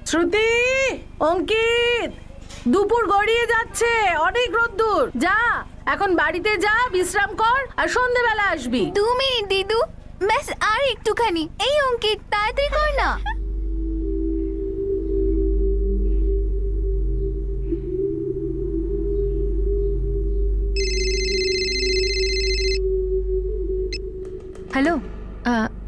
শ্রুতি, অঙ্কিত, দুপুর গড়িয়ে যাচ্ছে, অনেক রোদ্দুর। যা এখন বাড়িতে যা, বিশ্রাম কর, আর সন্ধেবেলা আসবি। 2 মিনিট দিদু, ব্যাস আর একটুখানি। এই অঙ্কিত, তাড়াতাড়ি কর না। হ্যালো,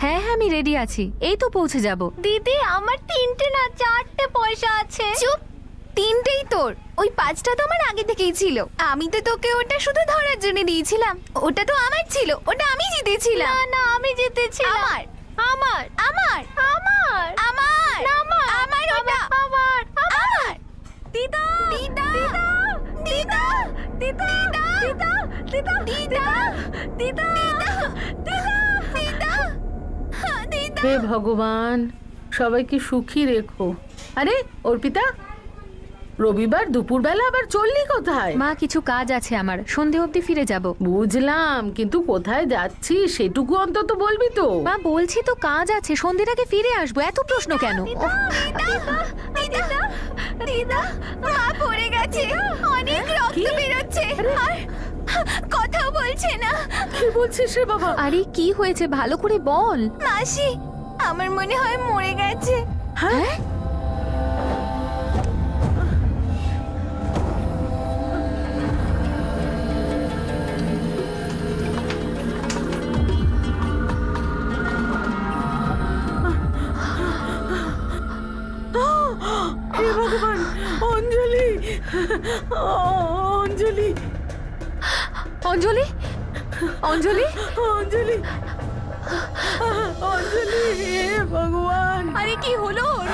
হ্যাঁ হ্যাঁ আমি রেডি আছি, এই তো পৌঁছে যাব। দিদি, আমার 3টে না 4টে পয়সা আছে। চুপ, 3টেই তোর। ওই 5টা তো আমার আগে থেকেই ছিল। আমি তো তোকে ওটা শুধু ধরার জন্য দিয়েছিলাম। ওটা তো আমার ছিল, ওটা আমি জিতেছিলাম। না না, আমি জিতেছিলাম। আমার আমার আমার আমার আমার আমার ওটা আমার আমার। দিদা দিদা দিদা দিদা দিদা দিদা দিদা দিদা দিদা দিদা। হে ভগবান, সবাইকে সুখী রেখো। আরে অর্পিতা, রবিবার দুপুরবেলা আবার চললি কোথায়? মা, কিছু কাজ আছে আমার, সন্ধে অবধি ফিরে যাব। বুঝলাম, কিন্তু কোথায় যাচ্ছি সেটুকু অন্তত বলবি তো। মা বলছি তো কাজ আছে, সন্ধ্যের আগে ফিরে আসবো, এত প্রশ্ন কেন? দিদা, মা পড়ে গেছে, অনেক রক্ত বেরোচ্ছে আর কথাও বলছে না। কি বলছিস রে বাবা? আরে কি হয়েছে, ভালো করে বল। মাসি, আমার মনে হয় মরে গেছে। হ্যাঁ? হে ভগবান, অঞ্জলি, অঞ্জলি, অঞ্জলি, অঞ্জলি, অঞ্জলি, অঞ্জলি, হে ভগবান। আরে কি হলো ওর?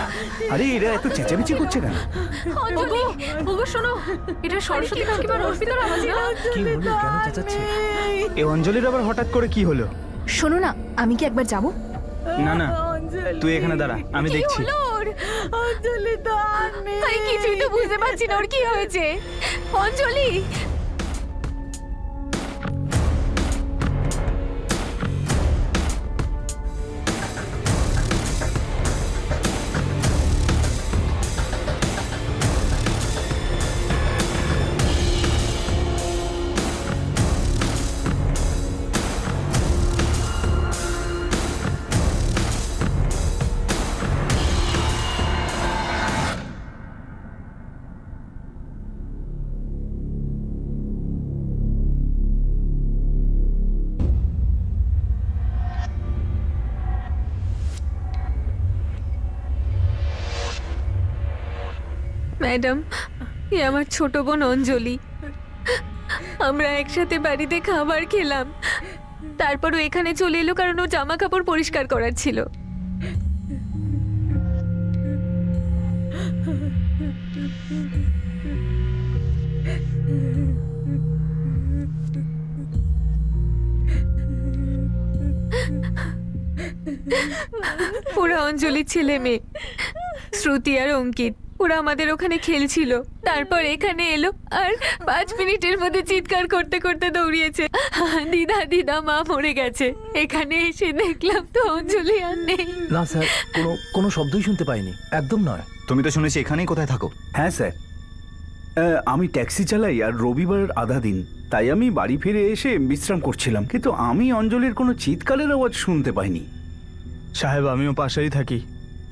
আরে এরা এত চেঁচামেচি করছে কেন? অঞ্জলি, ওগো শোনো, এটা সরস্বতী কাকিমার অর্পিতার আওয়াজ না? কি হলো, কেন চেঁচাচ্ছে? এই অঞ্জলির আবার হঠাৎ করে কি হলো? শোনো না, আমি কি একবার যাব? না না, তুই এখানে দাঁড়া, আমি দেখছি। অঞ্জলি তো আর নেই। আরে কিছুই তো বুঝতে পারছি না ওর কি হয়েছে। অঞ্জলি, ম্যাডাম, এ আমার ছোট বোন অঞ্জলি। আমরা একসাথে বাড়িতে খাবার খেলাম, তারপরও এখানে চলে এলো কারণ ও জামা কাপড় পরিষ্কার করার ছিল। ওরা অঞ্জলির ছেলে মেয়ে, শ্রুতি আর অঙ্কিত। ওরা আমাদের ওখানে খেলছিল, তারপর এখানে এলো আর 5 মিনিটের মধ্যে চিৎকার করতে করতে দৌড়িয়েছে, দিদা দিদা মা মরে গেছে। এখানে এসে দেখলাম তো অঞ্জলি আর নেই। না স্যার, কোনো শব্দই শুনতে পাইনি, একদম নয়। তুমি তো শুনেছি এখানেই কোথায় থাকো। হ্যাঁ স্যার, আমি ট্যাক্সি চালাই আর রবিবার আধা দিন, তাই আমি বাড়ি ফিরে এসে বিশ্রাম করছিলাম, কিন্তু আমি অঞ্জলির কোনো চিৎকারের আওয়াজ শুনতে পাইনি। সাহেব, আমিও পাশেই থাকি,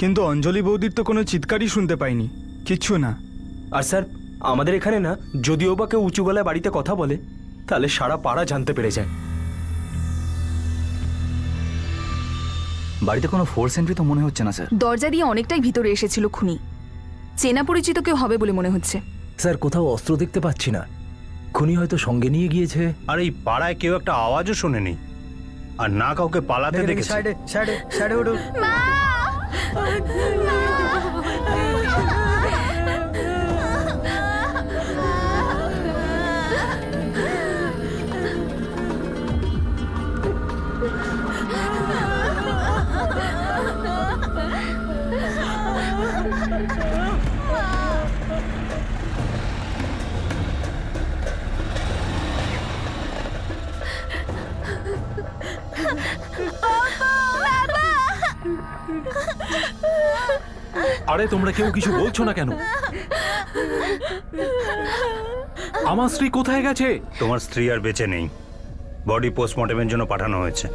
কিন্তু অঞ্জলি বৌদির তো কোনো চিৎকারই শুনতে পাইনি, কিচ্ছু না। আর স্যার, আমাদের এখানে না, যদিও বা কেউ উঁচু গলায় বাড়িতে কথা বলে, তাহলে সারা পাড়া জানতে পেরে যায়। বাড়িতে কোনো ফোর্স এন্ট্রি তো মনে হচ্ছে না স্যার। দরজা দিয়ে অনেকটাই ভিতরে এসেছিল খুনি। চেনা পরিচিত কেউ হবে বলে মনে হচ্ছে। স্যার, কোথাও অস্ত্র দেখতে পাচ্ছি না, খুনি হয়তো সঙ্গে নিয়ে গিয়েছে। আর এই পাড়ায় কেউ একটা আওয়াজও শোনেনি, আর না কাউকে পালাতে দেখেছে। সাইডে উঠুন। মা! আরে তোমরা কেউ কিছু বলছো না কেন? আমার স্ত্রী কোথায় গেছে? তোমার স্ত্রী আর বেঁচে নেই, বডি পোস্টমর্টমের জন্য পাঠানো হয়েছে।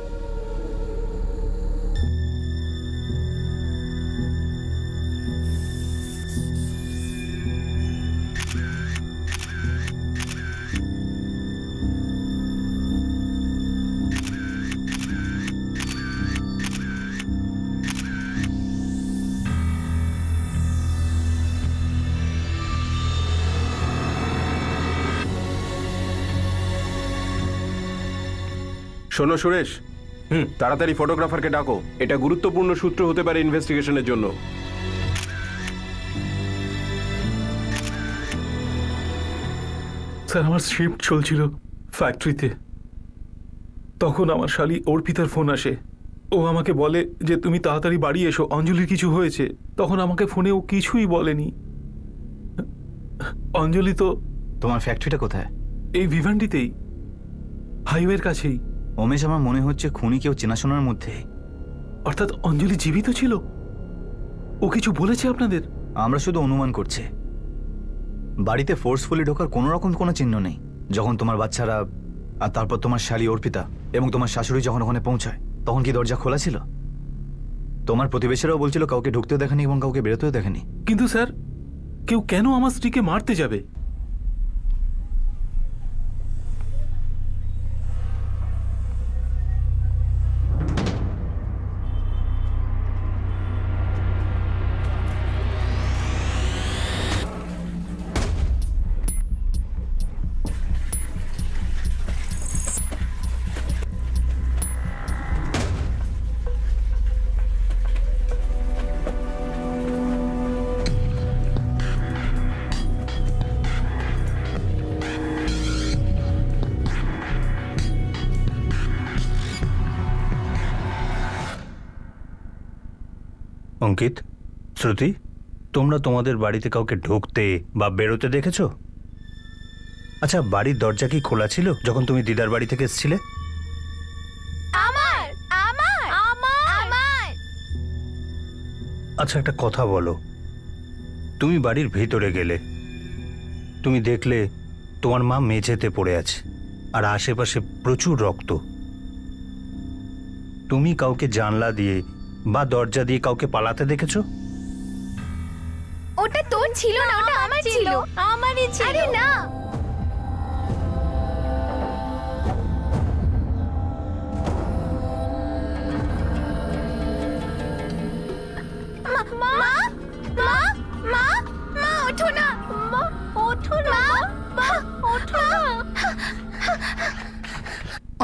শোনো সুরেশ, তাড়াতাড়ি ফটোগ্রাফারকে ডাকো। এটা গুরুত্বপূর্ণ সূত্র হতে পারে ইনভেস্টিগেশনের জন্য। স্যার, আমার শিফট চলছিল ফ্যাক্টরিতে। তখন আমার শালি অর্পিতার ফোন আসে। ও আমাকে বলে যে তুমি তাড়াতাড়ি বাড়ি এসো, অঞ্জলির কিছু হয়েছে। তখন আমাকে ফোনে ও কিছুই বলেনি। অঞ্জলি তো তোমার ফ্যাক্টরিটা কোথায়? এই ভিভান্ডিতেই, হাইওয়ের কাছেই। উমেশ, আমার মনে হচ্ছে খুনি কেউ চেনাশোনার মধ্যে। অর্থাৎ অঞ্জলি জীবিত ছিল? ও কিছু বলেছে আপনাদের? আমরা শুধু অনুমান করছি। বাড়িতে ফোর্সফুলি ঢোকার কোনো রকম কোনো চিহ্ন নেই। যখন তোমার বাচ্চারা আর তারপর তোমার শালী অর্পিতা এবং তোমার শাশুড়ি যখন ওখানে পৌঁছায়, তখন কি দরজা খোলা ছিল? তোমার প্রতিবেশীরাও বলছিল কাউকে ঢুকতেও দেখেনি এবং কাউকে বেরোতেও দেখেনি। কিন্তু স্যার, কেউ কেন আমার স্ত্রীকে মারতে যাবে? অঙ্কিত, শ্রুতি, তোমরা তোমাদের বাড়িতে কাউকে ঢুকতে বা বেরোতে দেখেছো? আচ্ছা, বাড়ির দরজা কি খোলা ছিল যখন তুমি দিদার বাড়ি থেকে এসেছিলে? আমার আমার আমার আমার আচ্ছা, একটা কথা বলো, তুমি বাড়ির ভিতরে গেলে, তুমি দেখলে তোমার মা মেঝেতে পড়ে আছে আর আশেপাশে প্রচুর রক্ত। তুমি কাউকে জানলা দিয়ে বা দরজা দিয়ে কাউকে পালাতে দেখেছো? ওটা তোর ছিল না, ওটা আমার ছিল। আমারই ছিল। আরে না, মা মা মা মা মা ওঠো না, মা ওঠো না, মা ওঠো না।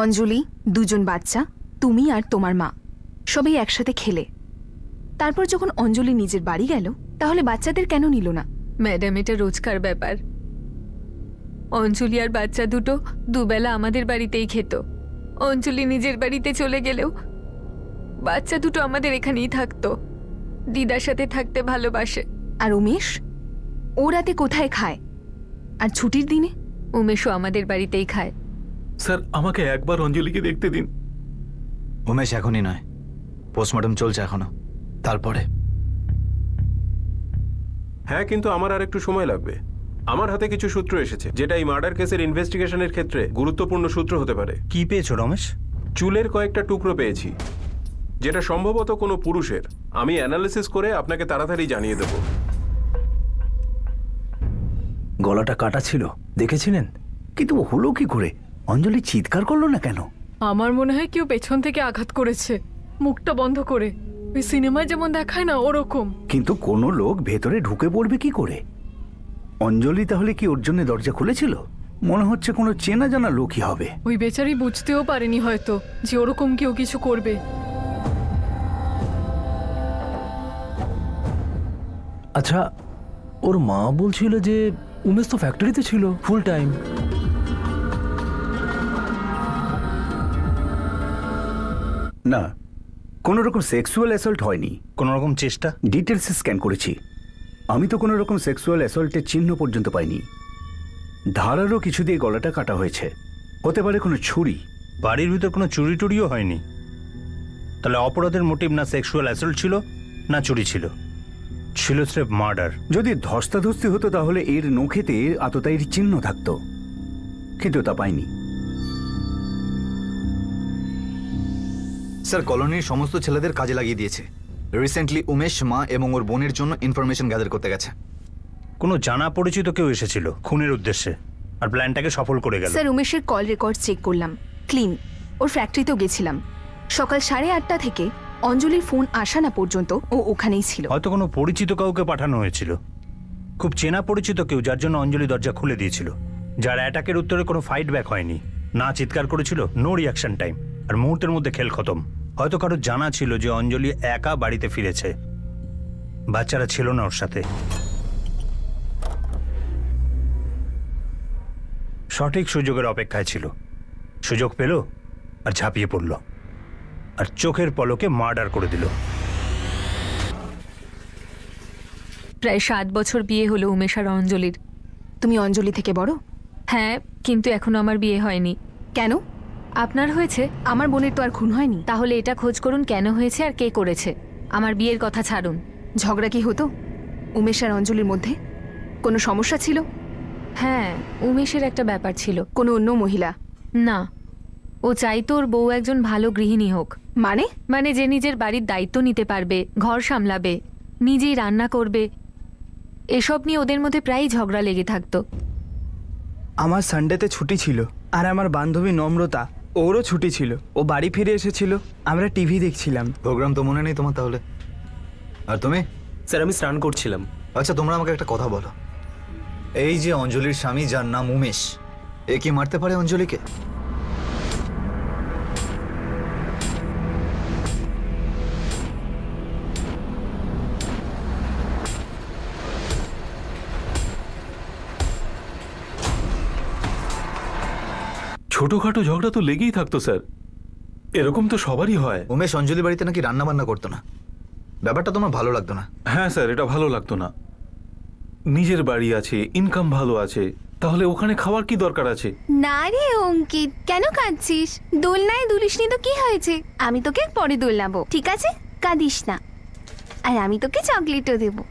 অঞ্জলি, দুজন বাচ্চা, তুমি আর তোমার মা সবাই একসাথে খেলে। তারপর যখন অঞ্জলি নিজের বাড়ি গেল, তাহলে বাচ্চাদের কেন নিল না? ম্যাডাম, এটা রোজকার ব্যাপার। অঞ্জলি আর বাচ্চা দুটো দুবেলা আমাদের বাড়িতেই খেত। অঞ্জলি নিজের বাড়িতে চলে গেলেও বাচ্চা দুটো আমাদের এখানেই থাকতো। দিদার সাথে থাকতে ভালোবাসে। আর উমেশ, ও রাতে কোথায় খায়? আর ছুটির দিনে? উমেশও আমাদের বাড়িতেই খায়। স্যার, আমাকে একবার অঞ্জলিকে দেখতে দিন। উমেশ, এখনই নয়, পোস্টমর্টম চলছে এখনো, তারপরে। হ্যাঁ, কিন্তু আমার আর একটু সময় লাগবে। আমার হাতে কিছু সূত্র এসেছে যেটা এই মার্ডার কেসের ইনভেস্টিগেশনের ক্ষেত্রে গুরুত্বপূর্ণ সূত্র হতে পারে। কি পেয়েছো রমেশ? চুলের কয়েকটা টুকরো পেয়েছি, যেটা সম্ভবত কোনো পুরুষের। আমি অ্যানালিসিস করে আপনাকে তাড়াতাড়ি জানিয়ে দেব। গলাটা কাটা ছিল, দেখেছিলেন? কিন্তু হলো কি করে? অঞ্জলি চিৎকার করলো না কেন? আমার মনে হয় কেউ পেছন থেকে আঘাত করেছে, মুখটা বন্ধ করে। ওই সিনেমায় যেমন দেখায় না, ওরকম। কিন্তু কোনো লোক ভেতরে ঢুকে পড়বে কি করে? অঞ্জলি তাহলে কি ওর জন্য দরজা খুলেছিল? মনে হচ্ছে কোনো চেনা জানা লোকই হবে। ওই বেচারি বুঝতেও পারেনি হয়তো যে ওরকম কেউ কিছু করবে। আচ্ছা, ওর মা বলছিল যে উমেশ তো ফ্যাক্টরিতে ছিল ফুল টাইম। না, কোনো রকম সেক্সুয়াল অ্যাসল্ট হয়নি। কোনো রকম চেষ্টা? ডিটেলস স্ক্যান করেছি, আমি তো কোনো রকম সেক্সুয়াল অ্যাসল্টের চিহ্ন পর্যন্ত পাইনি। ধারারও কিছু দিয়ে গলাটা কাটা হয়েছে, হতে পারে কোনো ছুরি। বাড়ির ভিতর কোনো চুরি টুরিও হয়নি? তাহলে অপরাধের মোটিভ না সেক্সুয়াল অ্যাসল্ট ছিল না চুরি ছিল? ছিল স্রেফ মার্ডার। যদি ধস্তাধস্তি হতো তাহলে এর নখেতে আততায়ীর চিহ্ন থাকতো, কিন্তু তা পাইনি। স্যার, কলোনির সমস্ত ছেলেদের কাজে লাগিয়ে দিয়েছে। রিসেন্টলি উমেশ মা এবং ওর বোনের জন্য ইনফরমেশন গ্যাদার করতে গেছে। কোনো জানা পরিচিত কেউ এসেছিল খুনের উদ্দেশ্যে, আর প্ল্যানটাকে সফল করে গেল। স্যার, উমেশের কল রেকর্ড চেক করলাম, ক্লিন। ওর ফ্যাক্টরিতেও গেছিলাম। সকাল 8:30 থেকে অঞ্জলির ফোন আসা না পর্যন্ত ও ওখানেই ছিল। হয়তো কোনো পরিচিত কাউকে পাঠানো হয়েছিল, খুব চেনা পরিচিত কেউ, যার জন্য অঞ্জলি দরজা খুলে দিয়েছিল, যার অ্যাটাকের উত্তরে কোনো ফাইট ব্যাক হয়নি, না চিৎকার করেছিল, নো রিয়াকশন টাইম, আর মুহূর্তের মধ্যে খেল খতম। হয়তো কারো জানা ছিল যে অঞ্জলি একা বাড়িতে ফিরেছে, বাচ্চারা ছিল না ওর সাথে। সঠিক সুযোগের অপেক্ষায় ছিল, সুযোগ পেল আর ঝাঁপিয়ে পড়ল, আর চোখের পলকে মার্ডার করে দিল। প্রায় 7 বছর বিয়ে হলো উমেশ আর অঞ্জলির। তুমি অঞ্জলি থেকে বড়? হ্যাঁ, কিন্তু এখনো আমার বিয়ে হয়নি। কেন? আপনার হয়েছে? আমার বোনের তো আর খুন হয়নি। তাহলে এটা খোঁজ করুন কেন হয়েছে আর কে করেছে। আমার বিয়ের কথা ছাড়ুন। ঝগড়া কি হতো উমেশ আর অঞ্জলির মধ্যে? কোনো সমস্যা ছিল? হ্যাঁ, উমেশের একটা ব্যাপার ছিল। কোনো অন্য মহিলা? না, ও চাইতো ওর বউ একজন ভালো গৃহিণী হোক। মানে যে নিজের বাড়ির দায়িত্ব নিতে পারবে, ঘর সামলাবে, নিজেই রান্না করবে। এসব নিয়ে ওদের মধ্যে প্রায়ই ঝগড়া লেগে থাকতো। আমার সানডেতে ছুটি ছিল, আর আমার বান্ধবী নম্রতা, ওরও ছুটি ছিল। ও বাড়ি ফিরে এসেছিল, আমরা টিভি দেখছিলাম। প্রোগ্রাম তো মনে নেই তোমার তাহলে? আর তুমি? স্যার, আমি স্নান করছিলাম। আচ্ছা, তোমরা আমাকে একটা কথা বলো। এই যে অঞ্জলির স্বামী, যার নাম উমেশ, এ কি মারতে পারে অঞ্জলিকে? ছোটখাটো ঝগড়া তো লেগেই থাকতো স্যার, এরকম তো সবারই হয়। উমেশ অঞ্জলি বাড়িতে নাকি রান্না বান্না করতো না, ব্যাপারটা তোমার ভালো লাগতো না? হ্যাঁ স্যার, এটা ভালো লাগতো না। নিজের বাড়ি আছে, ইনকাম ভালো আছে, তাহলে ওখানে খাওয়ার কি দরকার আছে? না রে অঙ্কিত, কেন কাঁদছিস? দোলনায় দুলিসনি তো কি হয়েছে? আমি তোকে পরে দোলাবো, ঠিক আছে? কাঁদিস না। আর আমি তোকে চকলেটও দেবো।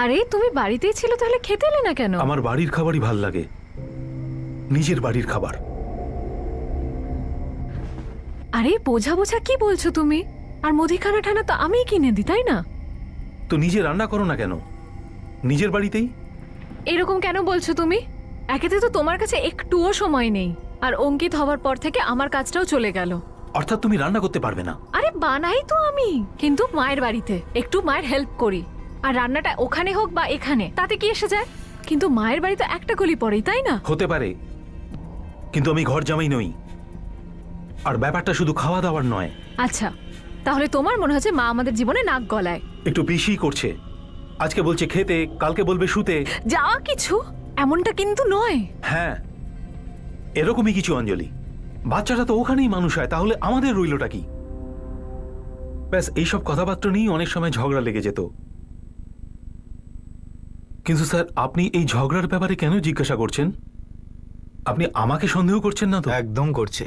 আরে, তুমি বাড়িতেই ছিল, তাহলে খেতে এলে না কেন? আমার বাড়ির খাবারই ভাল লাগে, নিজের বাড়ির খাবার। আরে, বোঝা বোঝা কি বলছো তুমি? আর মুদিখানা ঠানা তো আমিই কিনে দিই, তাই না? তো নিজে রান্না করো না কেন নিজের বাড়িতেই? এরকম কেন বলছো তুমি? একেতে তো তোমার কাছে একটুও সময় নেই, আর অঙ্কিত হওয়ার পর থেকে আমার কাজটাও চলে গেল। অর্থাৎ তুমি রান্না করতে পারবে না? আরে, বানাই তো আমি, কিন্তু মায়ের বাড়িতে একটু মায়ের হেল্প করি। আর রান্নাটা ওখানে হোক বা এখানে, তাতে কি এসে যায়? কিন্তু মায়ের বাড়ি তো একটা গলি পড়েই, তাই না? হতে পারে, কিন্তু আমি ঘর জামাই নই। আর ব্যাপারটা শুধু খাওয়া দাওয়ার নয়। আচ্ছা, তাহলে তোমার মনে হচ্ছে মা আমাদের জীবনে নাক গলায়। একটু বেশি করছে। আজকে বলছে খেতে, কালকে বলবে শুতে। যা কিছু, এমনটা কিন্তু নয়। হ্যাঁ, এরকমই কিছু অঞ্জলি। বাচ্চাটা তো ওখানেই মানুষ হয়, তাহলে আমাদের রইলটা কি? ব্যাস, এইসব কথাবার্তা নিয়েই অনেক সময় ঝগড়া লেগে যেত। কিন্তু স্যার, আপনি এই ঝগড়ার ব্যাপারে কেন জিজ্ঞাসা করছেন? আপনি আমাকে সন্দেহ করছেন না তো? একদম করছে।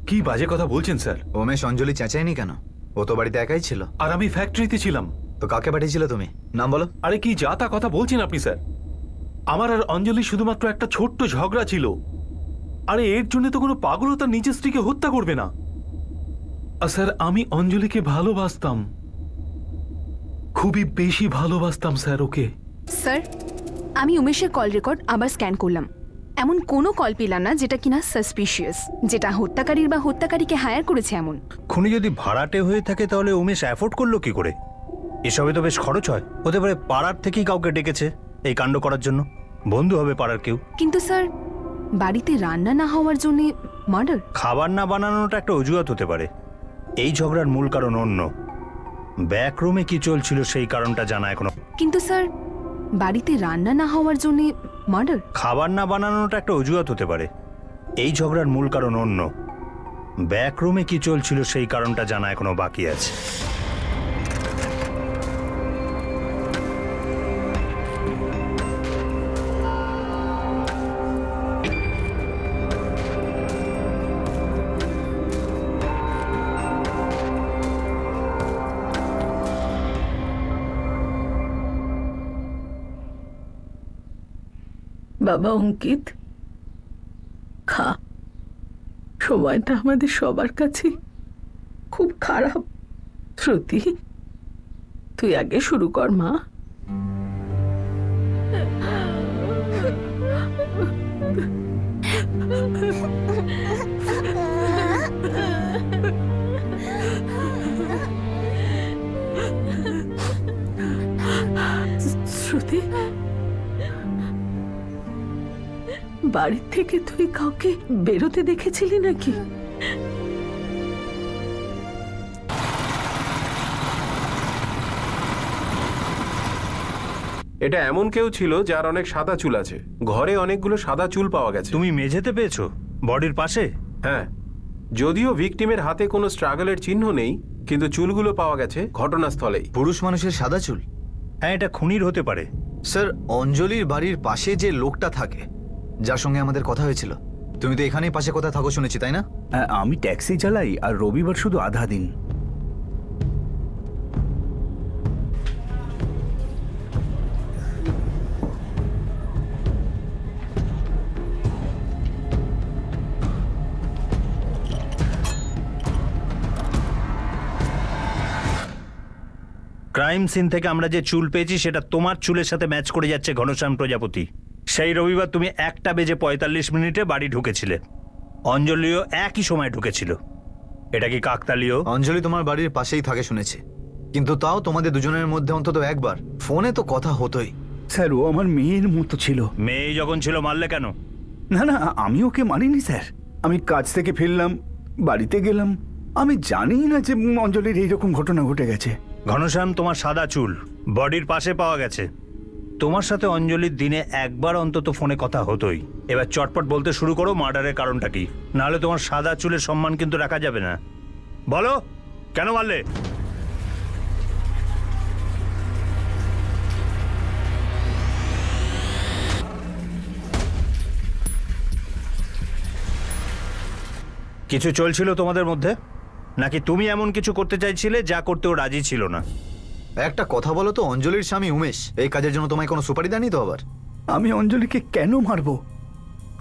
কি বাজে কথা বলছেন স্যার? উমেশ অঞ্জলি চেঁচায়নি কেন? ও তো বাড়িতে একাই ছিল। আর আমি ফ্যাক্টরিতে ছিলাম। তো কাকে পাঠিয়েছিলে তুমি? নাম বলো। আরে কি যা তা কথা বলছেন আপনি স্যার? আমার আর অঞ্জলি শুধুমাত্র একটা ছোট্ট ঝগড়া ছিল। আরে এর জন্য তো কোনো পাগলও তার নিজের স্ত্রীকে হত্যা করবে না। আর স্যার, আমি অঞ্জলিকে ভালোবাসতাম, খুবই বেশি ভালোবাসতাম স্যার ওকে। স্যার, আমি উমেশের কল রেকর্ড আবার স্ক্যান করলাম। এমন কোনো কল পেলাম না যেটা কিনা সাসপিশিয়াস, যেটা হত্যাকারীর বা হত্যাকারীকে হায়ার করেছে এমন। খুনি যদি ভাড়াটে হয়ে থাকে তাহলে উমেশ অ্যাফোর্ড করলো কি করে? এসবে তো বেশ খরচ হয়। হতে পারে পাড়ার থেকেই কাউকে ডেকেছে এই কাণ্ড করার জন্য, বন্ধু হবে পাড়ার কেউ। কিন্তু স্যার, বাড়িতে রান্না না হওয়ার জন্য মার্ডার? খাবার না বানানোটা একটা অজুহাত হতে পারে। এই ঝগড়ার মূল কারণ অন্য। ব্যাকরুমে কি চলছিল সেই কারণটা জানা এখনো। কিন্তু স্যার, বাড়িতে রান্না না হওয়ার জন্য মার্ডার? খাবার না বানানোটা একটা অজুহাত হতে পারে। এই ঝগড়ার মূল কারণ অন্য। ব্যাকরুমে কি চলছিল সেই কারণটা জানা এখনো বাকি আছে। বাবা অঙ্কিত, খা। সময়টা আমাদের সবার কাছে খুব খারাপ। শ্রুতি, তুই আগে শুরু কর মা। শ্রুতি, বাড়ির থেকে তুই কাউকে বেরোতে দেখেছিলি নাকি? এটা এমন কেউ ছিল যার অনেক সাদা চুল আছে। ঘরে অনেকগুলো সাদা চুল পাওয়া গেছে। তুমি মেঝেতে পেয়েছো বডির পাশে? হ্যাঁ, যদিও ভিকটিমের হাতে কোনো স্ট্রাগলের চিহ্ন নেই, কিন্তু চুলগুলো পাওয়া গেছে ঘটনাস্থলেই। পুরুষ মানুষের সাদা চুল? হ্যাঁ, এটা খুনির হতে পারে। স্যার, অঞ্জলির বাড়ির পাশে যে লোকটা থাকে, যার সঙ্গে আমাদের কথা হয়েছিল, তুমি তো এখানেই পাশে কথা থাকো শুনেছি, তাই না? আমি ট্যাক্সি চালাই আর রবিবার শুধু আধা দিন। ক্রাইম সিন থেকে আমরা যে চুল পেয়েছি সেটা তোমার চুলের সাথে ম্যাচ করে যাচ্ছে ঘনশ্যাম প্রজাপতি। সেই রবিবার তুমি 1:45 বাড়ি ঢুকেছিলে। অঞ্জলিও একই সময় ঢুকেছিল। এটা কি কাকতালীয়? অঞ্জলি তোমার বাড়ির পাশেই থাকে শুনেছি, কিন্তু তাও তোমাদের দুজনের মধ্যে অন্তত একবার ফোনে তো কথা হতোই। স্যার, ও আমার মেয়ের মতো ছিল। মেয়ে যখন ছিল মারলে কেন? না না, আমি ওকে মানিনি স্যার। আমি কাজ থেকে ফিরলাম, বাড়িতে গেলাম, আমি জানি না যে অঞ্জলির এইরকম ঘটনা ঘটে গেছে। ঘনশ্যাম, তোমার সাদা চুল বডির পাশে পাওয়া গেছে। তোমার সাথে অঞ্জলির দিনে একবার অন্তত ফোনে কথা হতোই। এবার চটপট বলতে শুরু করো মার্ডারের কারণটা কি, নাহলে তোমার সাদা চুলের সম্মান কিন্তু রাখা যাবে না। বলো, কেন মারলে? কিছু চলছিল তোমাদের মধ্যে, নাকি তুমি এমন কিছু করতে চাইছিলে যা করতেও রাজি ছিল না? একটা কথা বলো তো, অঞ্জলির স্বামী উমেশ এই কাজের জন্য তোমায় কোনো সুপারি দেয়নি তো আবার? আমি অঞ্জলিকে কেন মারবো?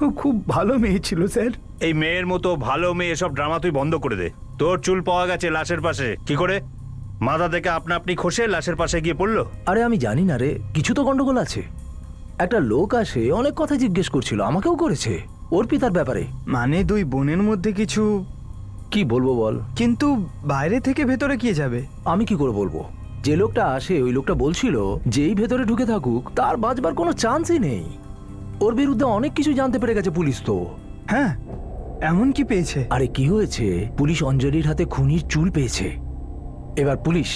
ও খুব ভালো মেয়ে ছিল স্যার। এই মেয়ের মতো ভালো মেয়ে এসব ড্রামা তুই বন্ধ করে দে। তোর চুল পাওয়া গেছে লাশের পাশে, কি করে? মাথা থেকে আপনা আপনি খসে লাশের পাশে গিয়ে পড়লো? আরে আমি জানি না রে, কিছু তো গন্ডগোল আছে। একটা লোক আসে অনেক কথা জিজ্ঞেস করছিল, আমাকেও করেছে অর্পিতার ব্যাপারে। মানে দুই বোনের মধ্যে কিছু। কি বলবো বল? কিন্তু বাইরে থেকে ভেতরে কি যাবে? আমি কি করে বলবো? যে লোকটা আসে ওই লোকটা বলছিল যেই ভেতরে ঢুকে থাকুক তার বাঁচবার কোনো চান্সই নেই। ওর বিরুদ্ধে অনেক কিছু জানতে পেরে গেছে পুলিশ তো। হ্যাঁ, এমন কি পেয়েছে? আরে কি হয়েছে, পুলিশ অঞ্জলির হাতে খুনির চুল পেয়েছে। এবার পুলিশ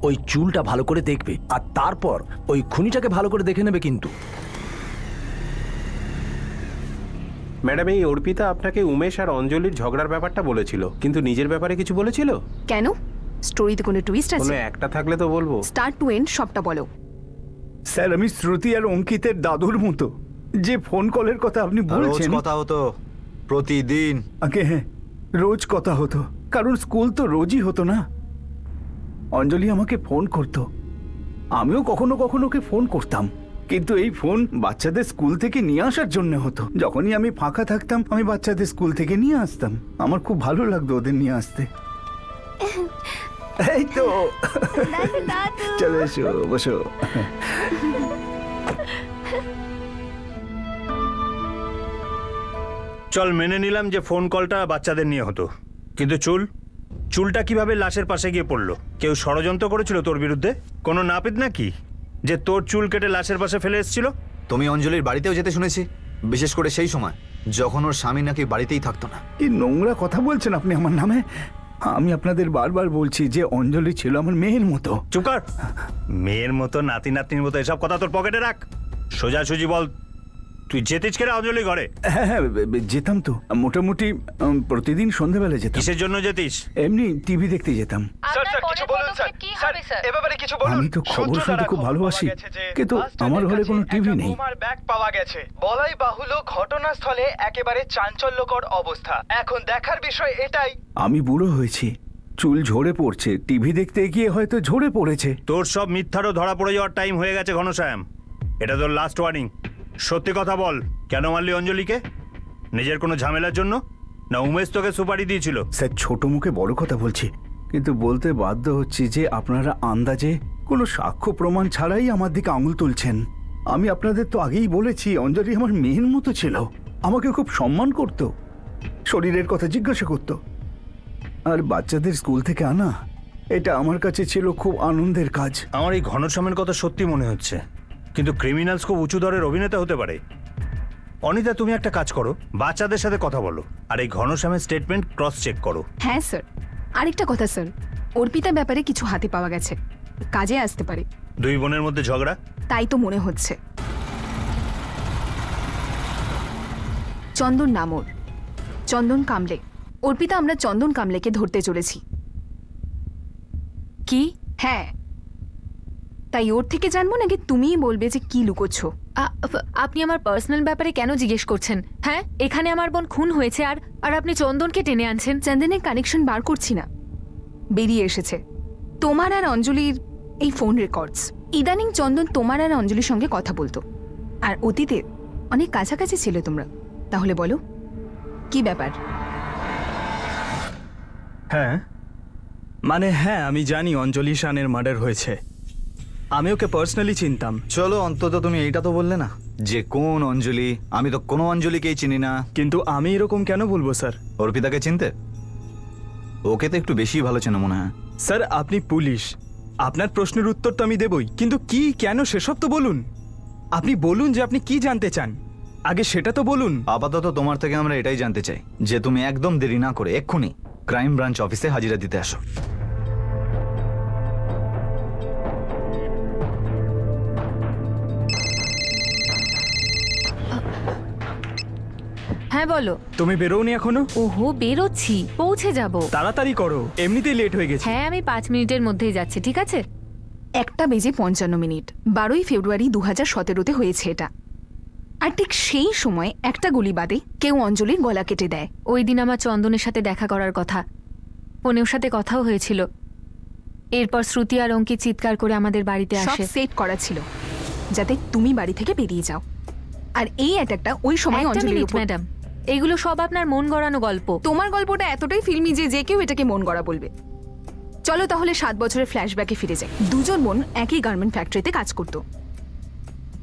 ওই চুলটা ভালো করে দেখবে আর তারপর ওই খুনিটাকে ভালো করে দেখে নেবে। কিন্তু ম্যাডাম, এই অর্পিতা আপনাকে উমেশ আর অঞ্জলির ঝগড়ার ব্যাপারটা বলেছিল, কিন্তু নিজের ব্যাপারে কিছু বলেছিল? কেন? স্টোরিতে কোনো টুইস্ট কোনো আছে? একটা থাকলে তো বলবো। স্টার্ট টু এন্ড সবটা বলো। স্যার, আমি শ্রুতি আর অঙ্কিতের দাদুর মতো। যে ফোন কলের কথা আপনি রোজ বলছেন, কথা হতো প্রতিদিন। আগে হ্যাঁ, রোজ কথা হতো, কারণ স্কুল তো রোজই হতো না। অঞ্জলি আমাকে ফোন করতো, আমিও কখনো কখনো ওকে ফোন করতাম, কিন্তু এই ফোন বাচ্চাদের স্কুল থেকে নিয়ে আসার জন্য হতো। যখনই আমি ফাঁকা থাকতাম আমি বাচ্চাদের স্কুল থেকে নিয়ে আসতাম। আমার খুব ভালো লাগতো ওদের নিয়ে আসতে। এই তো, চলে এসো, বসো। চল মেনে নিলাম যে ফোন কলটা বাচ্চাদের নিয়ে হতো, কিন্তু চুলটা কিভাবে লাশের পাশে গিয়ে পড়লো? কেউ ষড়যন্ত্র করেছিল তোর বিরুদ্ধে? কোনো নাপিত নাকি যে তোর চুল কেটে লাশের পাশে ফেলে এসেছিল? তুমি অঞ্জলির বাড়িতেও যেতে শুনেছি, বিশেষ করে সেই সময় যখন ওর স্বামী নাকি বাড়িতেই থাকতো না। কি নোংরা কথা বলছেন আপনি আমার নামে? আমি আপনাদের বারবার বলছি যে অঞ্জলি ছিল আমার মেয়ের মতো। চুপ কর। মেয়ের মতো, নাতি নাতনির মতো এসব কথা তোর পকেটে রাখ। সোজাসুজি বল, তুই যেতিস কেন অঞ্জলি ঘরে? হ্যাঁ হ্যাঁ, যেতাম তো, মোটামুটি প্রতিদিন সন্ধ্যাবেলা যেতাম। কিসের জন্য যেতিস? এমনি টিভি দেখতে যেতাম। আমি তো খবর শুনতে খুব ভালোবাসি, কিন্তু আমার ঘরে কোনো টিভি নেই। ব্যাগ পাওয়া গেছে, বলাই বাহুল্য ঘটনাস্থলে একেবারে চাঞ্চল্যকর অবস্থা। এখন দেখার বিষয় এটাই। আমি বুড়ো হয়েছি, চুল ঝরে পড়ছে, টিভি দেখতে গিয়ে হয়তো ঝরে পড়েছে। তোর সব মিথ্যারও ধরা পড়ে যাওয়ার টাইম হয়ে গেছে ঘনশ্যাম। এটা তোর লাস্ট ওয়ার্নিং। সত্যি কথা বল, কেন মারলি অঞ্জলিকে? নিজের কোনো ঝামেলার জন্য, না উমেশ তোকে সুপারি দিয়েছিল? স্যার, ছোট মুখে বড় কথা বলছি, কিন্তু বলতে বাধ্য হচ্ছি যে আপনারা আন্দাজে কোনো সাক্ষ্য প্রমাণ ছাড়াই আমার দিকে আঙুল তুলছেন। আমি আপনাদের তো আগেই বলেছি অঞ্জলি আমার মেয়ের মতো ছিল, আমাকে খুব সম্মান করত, শরীরের কথা জিজ্ঞাসা করত। আর বাচ্চাদের স্কুল থেকে আনা, এটা আমার কাছে ছিল খুব আনন্দের কাজ। আমার এই ঘনশ্যামের কথা সত্যি মনে হচ্ছে, কিন্তু ক্রিমিনালস খুব উঁচু দরের অভিনেতা হতে পারে। অনিতা, তুমি একটা কাজ করো, বাচ্চাদের সাথে কথা বলো, আর এই ঘনশ্যামের স্টেটমেন্ট ক্রস চেক করো। হ্যাঁ স্যার, আরেকটা কথা স্যার, অর্পিতার ব্যাপারে কিছু হাতে পাওয়া গেছে, কাজে আসতে পারে। দুই বোনের মধ্যে ঝগড়া? তাই তো মনে হচ্ছে। চন্দন নামর, চন্দন কামলে। অর্পিতা, আমরা চন্দন কামলেকে ধরতে চলেছি। কি? হ্যাঁ, তাই ওর থেকে জানবো নাকি তুমিই বলবে যে কি লুকোচ্ছ? আপনি আমার পার্সোনাল ব্যাপারে কেন জিজ্ঞেস করছেন? হ্যাঁ, এখানে আমার বোন খুন হয়েছে আর আর আপনি চন্দনকে টেনে আনছেন। চন্দনের কানেকশন বার করছি না, বেরিয়ে এসেছে তোমার আর অঞ্জলির এই ফোন রেকর্ডস। ইদানিং চন্দন তোমার আর অঞ্জলির সঙ্গে কথা বলতো, আর অতীতে অনেক কাছাকাছি ছিল তোমরা। তাহলে বলো কি ব্যাপার? হ্যাঁ, মানে হ্যাঁ, আমি জানি অঞ্জলি শানের মার্ডার হয়েছে। আমি ওকে পার্সোনালি চিনতাম। চলো, অন্তত তুমি এইটা তো বললে না যে কোন অঞ্জলি। আমি তো কোনো অঞ্জলিকেই চিনি না। কিন্তু আমি এরকম কেন বলবো স্যার? অর্পিতাকে চিনতে? ওকে তো একটু বেশি ভালো চেনো মনে হয়। স্যার, আপনি পুলিশ, আপনার প্রশ্নের উত্তর তো আমি দেবই, কিন্তু কি কেন সেসব তো বলুন। আপনি বলুন যে আপনি কি জানতে চান, আগে সেটা তো বলুন। আপাতত তোমার থেকে আমরা এটাই জানতে চাই যে তুমি একদম দেরি না করে এক্ষুনি ক্রাইম ব্রাঞ্চ অফিসে হাজিরা দিতে আসো। হ্যাঁ বলো। তুমি বেরোওনি এখনো? ওহো, বেরোচ্ছি, পৌঁছে যাব। তাড়াতাড়ি করো, এমনিতেই লেট হয়ে গেছে। হ্যাঁ, আমি 5 মিনিটের মধ্যেই যাচ্ছি, ঠিক আছে? 1:55 12ই ফেব্রুয়ারি 2017-তে হয়েছে এটা। আর ঠিক সেই সময় একটা গুলি বাদে কেউ অঞ্জলির গলা কেটে দেয়। ওই দিন আমার চন্দনের সাথে দেখা করার কথা, ফোনের সাথে কথাও হয়েছিল। এরপর শ্রুতি আর অঙ্কিত চিৎকার করে আমাদের বাড়িতে সব আসে। সেট করা ছিল যাতে তুমি বাড়ি থেকে বেরিয়ে যাও। আর এই অ্যাটাকটা ওই সময় অঞ্জলির উপর। ম্যাডাম, এগুলো সব আপনার মন গড়ানো গল্প। তোমার গল্পটা এতটাই ফিল্মি যে যে কেউ এটাকে মন গড়া বলবে। চলো তাহলে 7 বছরের ফ্ল্যাশব্যাকে ফিরে যাই। দুজন বোন একই গার্মেন্ট ফ্যাক্টরিতে কাজ করত।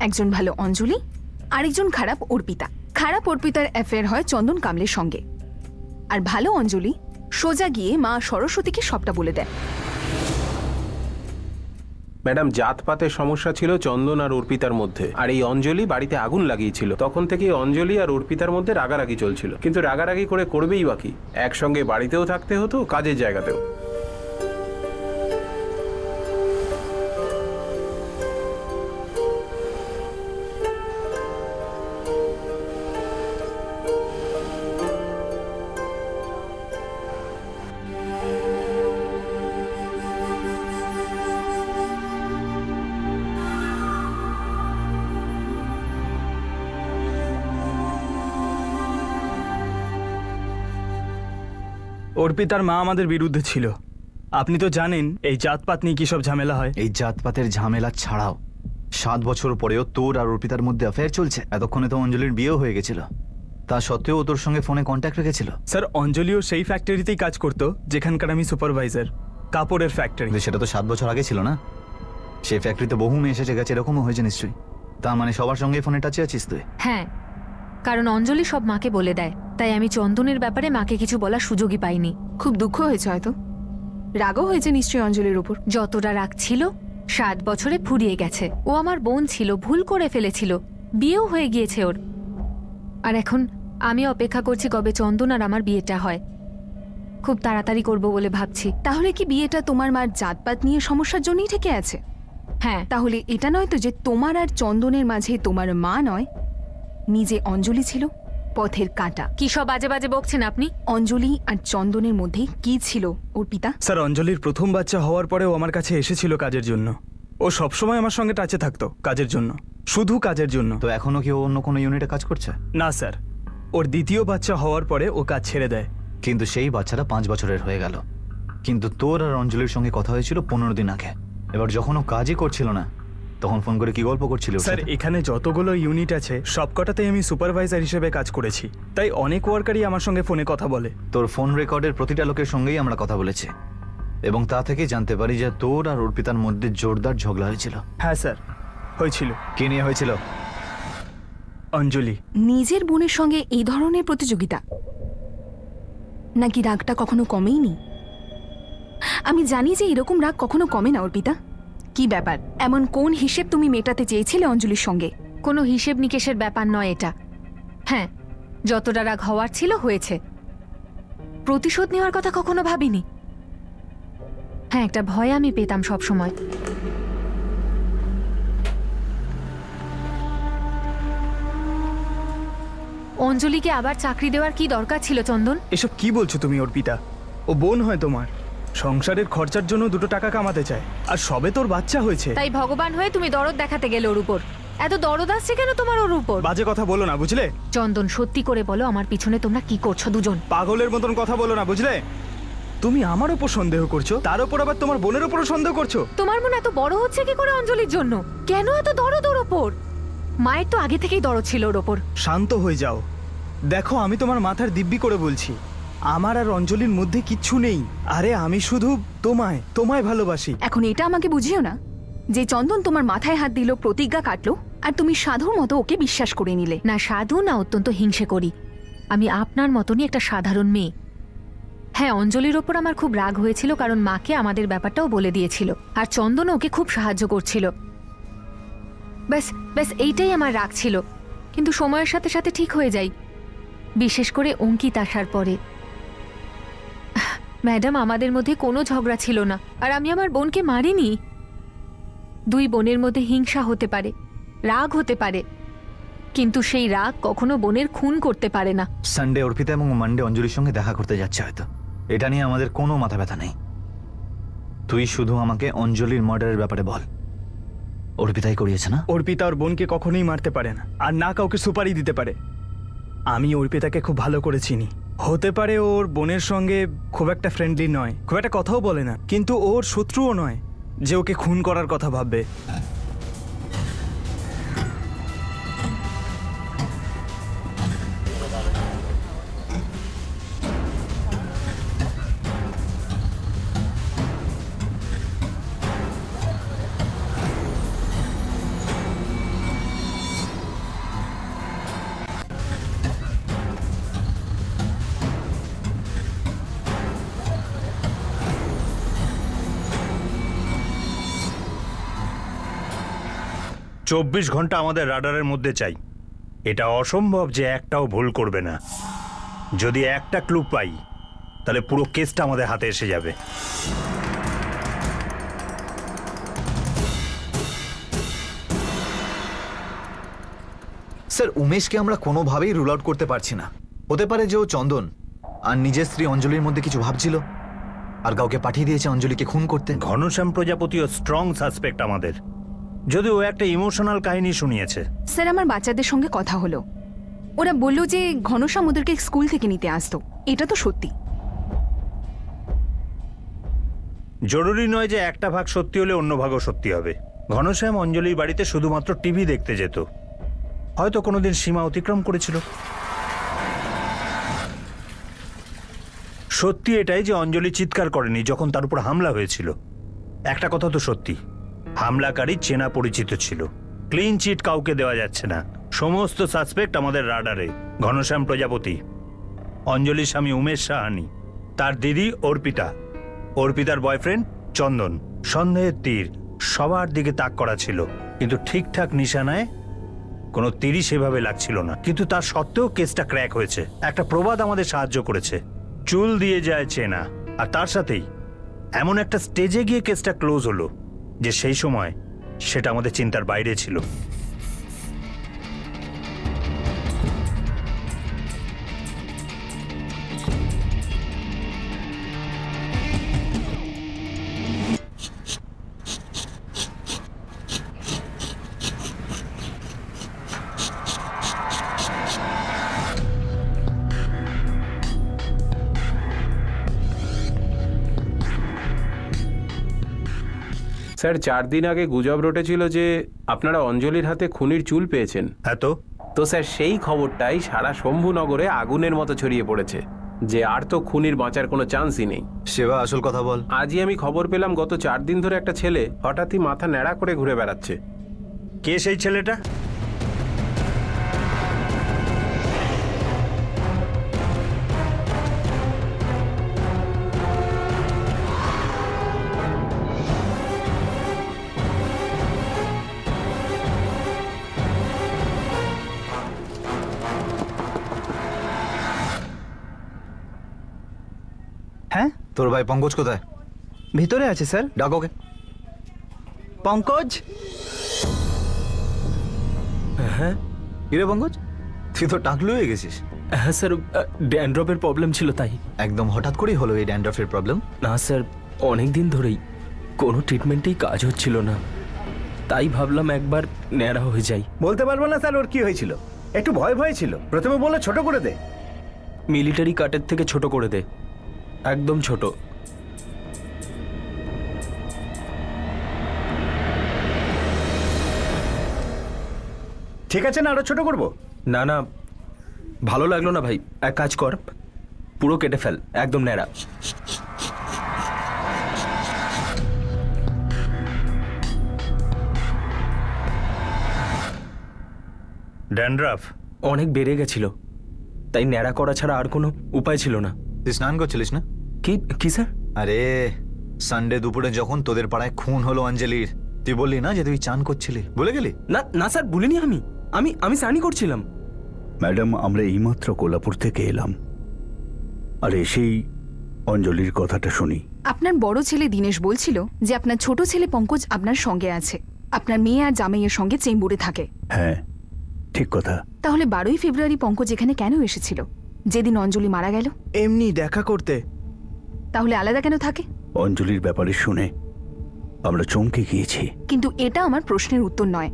একজন ভালো অঞ্জলি, আরেকজন খারাপ অর্পিতা। খারাপ অর্পিতার অ্যাফেয়ার হয় চন্দন কামলের সঙ্গে, আর ভালো অঞ্জলি সোজা গিয়ে মা সরস্বতীকে সবটা বলে দেয়। ম্যাডাম, জাতপাতের সমস্যা ছিল চন্দন আর অর্পিতার মধ্যে, আর এই অঞ্জলি বাড়িতে আগুন লাগিয়েছিল। তখন থেকে অঞ্জলি আর অর্পিতার মধ্যে রাগারাগি চলছিল, কিন্তু রাগারাগি করে করবেই বাকি, একসঙ্গে বাড়িতেও থাকতে হতো, কাজের জায়গাতেও। অর্পিতার মা আমাদের বিরুদ্ধে ছিল। আপনি তো জানেন এই জাতপাত নিয়ে কি সব ঝামেলা হয়। এই জাতপাতের ঝামেলা ছাড়াও 7 বছর পরেও তোর আর অর্পিতার মধ্যে অ্যাফেয়ার চলছে। এতক্ষণে তো অঞ্জলির বিয়েও হয়ে গেছিল, তা সত্ত্বেও ও তোর সঙ্গে ফোনে কন্ট্যাক্ট রেখেছিল। স্যার, অঞ্জলিও সেই ফ্যাক্টরিতেই কাজ করতো যেখানকার আমি সুপারভাইজার, কাপড়ের ফ্যাক্টরি। কিন্তু সেটা তো 7 বছর আগে ছিল না? সেই ফ্যাক্টরিতে বহু মেয়ে এসেছে গেছে, এরকমও হয়েছে নিশ্চয়ই। তার মানে সবার সঙ্গে ফোনে টাচে আছিস তুই? হ্যাঁ, কারণ অঞ্জলি সব মাকে বলে দেয়, তাই আমি চন্দনের ব্যাপারে মাকে কিছু বলার সুযোগই পাইনি। খুব দুঃখ হয়েছে হয়তো, রাগও হয়েছে নিশ্চয়ই অঞ্জলির উপর। যতটা রাগ ছিল 7 বছরে ফুরিয়ে গেছে। ও আমার বোন ছিল, ভুল করে ফেলেছিল, বিয়েও হয়ে গিয়েছে ওর। আর এখন আমি অপেক্ষা করছি কবে চন্দন আর আমার বিয়েটা হয়। খুব তাড়াতাড়ি করব বলে ভাবছি। তাহলে কি বিয়েটা তোমার মার জাতপাত নিয়ে সমস্যার জন্যই থেকে আছে? হ্যাঁ। তাহলে এটা নয় তো যে তোমার আর চন্দনের মাঝে তোমার মা নয়, নিজে অঞ্জলি ছিল পথের কাঁটা? কি সব বাজে বাজে বকছেন আপনি? অঞ্জলি আর চন্দনের মধ্যে কি ছিল অর্পিতা? স্যার, অঞ্জলির প্রথম বাচ্চা হওয়ার পরেও আমার কাছে এসেছিল কাজের জন্য। ও সবসময় আমার সঙ্গে টাচে থাকতো কাজের জন্য, শুধু কাজের জন্য। তো এখনো কি ও অন্য কোনো ইউনিটে কাজ করছে? না স্যার, ওর দ্বিতীয় বাচ্চা হওয়ার পরে ও কাজ ছেড়ে দেয়। কিন্তু সেই বাচ্চাটা 5 বছরের হয়ে গেল। কিন্তু তোর আর অঞ্জলির সঙ্গে কথা হয়েছিল 15 দিন আগে। এবার যখন ও কাজই করছিল না, তখন ফোন করে কি গল্প করছিলে ওর স্যার সাথে? এখানে যতগুলো ইউনিট আছে সবকটাতেই আমি সুপারভাইজার হিসেবে কাজ করেছি, তাই অনেক ওয়ার্কারই আমার সঙ্গে ফোনে কথা বলে। তোর ফোন রেকর্ডের প্রতিটা লোকের সঙ্গেই আমরা কথা বলেছি এবং তা থেকে জানতে পারি যে তোর আর অর্পিতার মধ্যে জোরদার ঝগড়া হয়েছিল। হ্যাঁ স্যার, হয়েছিল। কি নিয়ে হয়েছিল? অঞ্জলি। নিজের বোনের সঙ্গে এই ধরনের প্রতিযোগিতা, নাকি রাগটা কখনো কমেইনি? আমি জানি যে এরকম রাগ কখনো কমে না অর্পিতা। কি ব্যাপার, এমন কোন হিসেব তুমি মেটাতে চেয়েছিলে অঞ্জলির সঙ্গে? কোনো হিসেব নিকেশের ব্যাপার নয় এটা। হ্যাঁ, যতটা রাগ হওয়ার ছিল হয়েছে। প্রতিশোধ নেওয়ার কথা কখনো ভাবিনি। হ্যাঁ, একটা ভয় আমি পেতাম সব সময়। অঞ্জলিকে আবার চাকরি দেওয়ার কি দরকার ছিল চন্দন? এসব কি বলছো তুমি অর্পিতা? ও বোন হয় তোমার, সংসারের খরচার জন্য 2 টাকা কামাতে চায়, আর সবে তোর বাচ্চা হয়েছে। তাই ভগবান হয়ে তুমি দরদ দেখাতে গেলে ওর উপর। এত দরদ আসছে কেন তোমার ওর উপর? বাজে কথা বলো না, বুঝলে? চন্দন, সত্যি করে বলো আমার পিছনে তোমরা কি করছো দুজন? পাগলের মতন কথা বলো না, বুঝলে? তুমি আমার উপর সন্দেহ করছো, তার উপর আবার তোমার বোনের উপরও সন্দেহ করছো। তোমার মন এত বড় হচ্ছে কি করে অঞ্জলির জন্য? কেন এত দরদ ওর ওপর? মায়ের তো আগে থেকেই দরদ ছিল ওর ওপর। শান্ত হয়ে যাও। দেখো, আমি তোমার মাথার দিব্যি করে বলছি, আমার আর অঞ্জলির মধ্যে কিচ্ছু নেই। আরে আমি শুধু তোমায় ভালোবাসি। এখন এটা আমাকে বুঝিও না যে চন্দন তোমার মাথায় হাত দিল, প্রতিজ্ঞা কাটলো, আর তুমি সাধুর মতো ওকে বিশ্বাস করে নিলে। না সাধু, না অত্যন্ত হিংসে করি। আমি আপনার মতনই একটা সাধারণ মেয়ে। হ্যাঁ, অঞ্জলির ওপর আমার খুব রাগ হয়েছিল, কারণ মাকে আমাদের ব্যাপারটাও বলে দিয়েছিল, আর চন্দন ওকে খুব সাহায্য করছিল। ব্যাস ব্যাস এইটাই আমার রাগ ছিল। কিন্তু সময়ের সাথে সাথে ঠিক হয়ে যাই, বিশেষ করে অঙ্কিত আসার পরে। ম্যাডাম, আমাদের মধ্যে কোনো ঝগড়া ছিল না, আর আমি আমার বোনকে মারিনি। 2 বোনের মধ্যে হিংসা হতে পারে, রাগ হতে পারে, কিন্তু সেই রাগ কখনো বোনের খুন করতে পারে না। সানডে অর্পিতা এবং মানডে অঞ্জলির সঙ্গে দেখা করতে যাচ্ছে হয়তো। এটা নিয়ে আমাদের কোনো মাথা ব্যথা নেই। তুই শুধু আমাকে অঞ্জলির মার্ডারের ব্যাপারে বল। অর্পিতাই করিয়েছে না? অর্পিতা ওর বোনকে কখনোই মারতে পারে না, আর না কাউকে সুপারি দিতে পারে। আমি অর্পিতাকে খুব ভালো করে চিনি। হতে পারে ওর বোনের সঙ্গে খুব একটা ফ্রেন্ডলি নয়, খুব একটা কথাও বলে না, কিন্তু ওর শত্রুও নয় যে ওকে খুন করার কথা ভাববে। চব্বিশ ঘন্টা আমাদের রাডারের মধ্যে চাই। এটা অসম্ভব যে একটাও ভুল করবে না। যদি একটা ক্লু পাই, তাহলে পুরো কেসটা আমাদের হাতে এসে যাবে। স্যার, উমেশকে আমরা কোনোভাবেই রুল আউট করতে পারছি না। হতে পারে যে ও চন্দন আর নিজের স্ত্রী অঞ্জলির মধ্যে কিছু ভাবছিল, আর কাউকে পাঠিয়ে দিয়েছে অঞ্জলিকে খুন করতে। ঘনশ্যাম প্রজাপতিও স্ট্রং সাসপেক্ট আমাদের, যদি ও একটা ইমোশনাল কাহিনী শুনিয়েছে। স্যার, আমার বাচ্চাদের সঙ্গে কথা হলো, ওরা বলল যে ঘনশ্যাম ওদেরকে স্কুল থেকে নিতে আসতো। এটা তো সত্যি। জরুরি নয় যে একটা ভাগ সত্যি হলে অন্য ভাগও সত্যি হবে। ঘনশ্যাম অঞ্জলির বাড়িতে শুধুমাত্র টিভি দেখতে যেত, হয়তো কোনোদিন সীমা অতিক্রম করেছিল। সত্যি এটাই যে অঞ্জলি চিৎকার করেনি যখন তার উপর হামলা হয়েছিল। একটা কথা তো সত্যি, হামলাকারী চেনা পরিচিত ছিল। ক্লিন চিট কাউকে দেওয়া যাচ্ছে না। সমস্ত সাসপেক্ট আমাদের রাডারে। ঘনশ্যাম প্রজাপতি, অঞ্জলির স্বামী উমেশ সাহানি, তার দিদি অর্পিতা, অর্পিতার বয়ফ্রেন্ড চন্দন। সন্দেহের তীর সবার দিকে তাক করা ছিল, কিন্তু ঠিকঠাক নিশানায় কোনো তীরই সেভাবে লাগছিল না। কিন্তু তার সত্ত্বেও কেসটা ক্র্যাক হয়েছে। একটা প্রবাদ আমাদের সাহায্য করেছে, চুল দিয়ে যায় চেনা। আর তার সাথেই এমন একটা স্টেজে গিয়ে কেসটা ক্লোজ হলো যে সেই সময় সেটা আমাদের চিন্তার বাইরে ছিল। স্যার 4 দিন আগে গুজব রটেছিল যে আপনারা অঞ্জলির হাতে খুনির চুল পেয়েছেন। হ্যাঁ তো স্যার সেই খবরটাই সারা শম্ভুনগরে আগুনের মতো ছড়িয়ে পড়েছে যে আর তো খুনির বাঁচার কোনো চান্সই নেই। সেবা আসল কথা বল। আজই আমি খবর পেলাম গত 4 দিন ধরে একটা ছেলে হঠাৎই মাথা ন্যাড়া করে ঘুরে বেড়াচ্ছে। কে সেই ছেলেটা? হ্যাঁ, তোর ভাই পঙ্কজ কোথায়? ভিতরে আছে স্যার। ডাক ওকে। পঙ্কজ। হ্যাঁ কিরে পঙ্কজ, তুই তো টাকলু হয়ে গেছিস। হ্যাঁ স্যার, ড্যান্ড্রফের প্রবলেম ছিল তাই। একদম হঠাৎ করেই হলো এই ড্যান্ড্রফের প্রবলেম? না স্যার, অনেক দিন ধরেই কোনো ট্রিটমেন্টেই কাজ হচ্ছিল না, তাই ভাবলাম একবার ন্যাড়া হয়ে যাই। বলতে পারবো না স্যার ওর কি হয়েছিল, একটু ভয় ভয় ছিল। প্রথমে বলে ছোট করে দে। মিলিটারি কাটের থেকে ছোট করে দে, একদম ছোট। ঠিক আছে না, আরো ছোট করবো? না না, ভালো লাগলো না ভাই, এক কাজ কর, পুরো কেটে ফেল, একদম ন্যাড়া। ড্যান্ড্রাফ অনেক বেড়ে গেছিল, তাই ন্যাড়া করা ছাড়া আর কোনো উপায় ছিল না। তুই স্নান করছিলিস না? কি কি স্যার? আরে সানডে দুপুরে যখন তোদের পাড়ায় খুন হলো অঞ্জলির, তুই বললি না যে তুই চান করছিলি, ভুলে গেলি? না না স্যার, বলিনি আমি, আমি স্নানই করছিলাম। ম্যাডাম, আমরা এইমাত্র কোলাপুর থেকে এলাম, আর এসেই অঞ্জলির কথাটা শুনি। আপনার বড় ছেলে দীনেশ বলছিল যে আপনার ছোট ছেলে পঙ্কজ আপনার সঙ্গে আছে, আপনার মেয়ে আর জামাইয়ের সঙ্গে চেম্বুরে থাকে। হ্যাঁ, ঠিক কথা। তাহলে 12ই ফেব্রুয়ারি পঙ্কজ এখানে কেন এসেছিল, যেদিন অঞ্জলি মারা গেল? এমনি দেখা করতে। তাহলে আলাদা কেন থাকে? অঞ্জলির ব্যাপারে শুনে আমরা চমকে গিয়েছি। কিন্তু এটা আমার প্রশ্নের উত্তর নয়।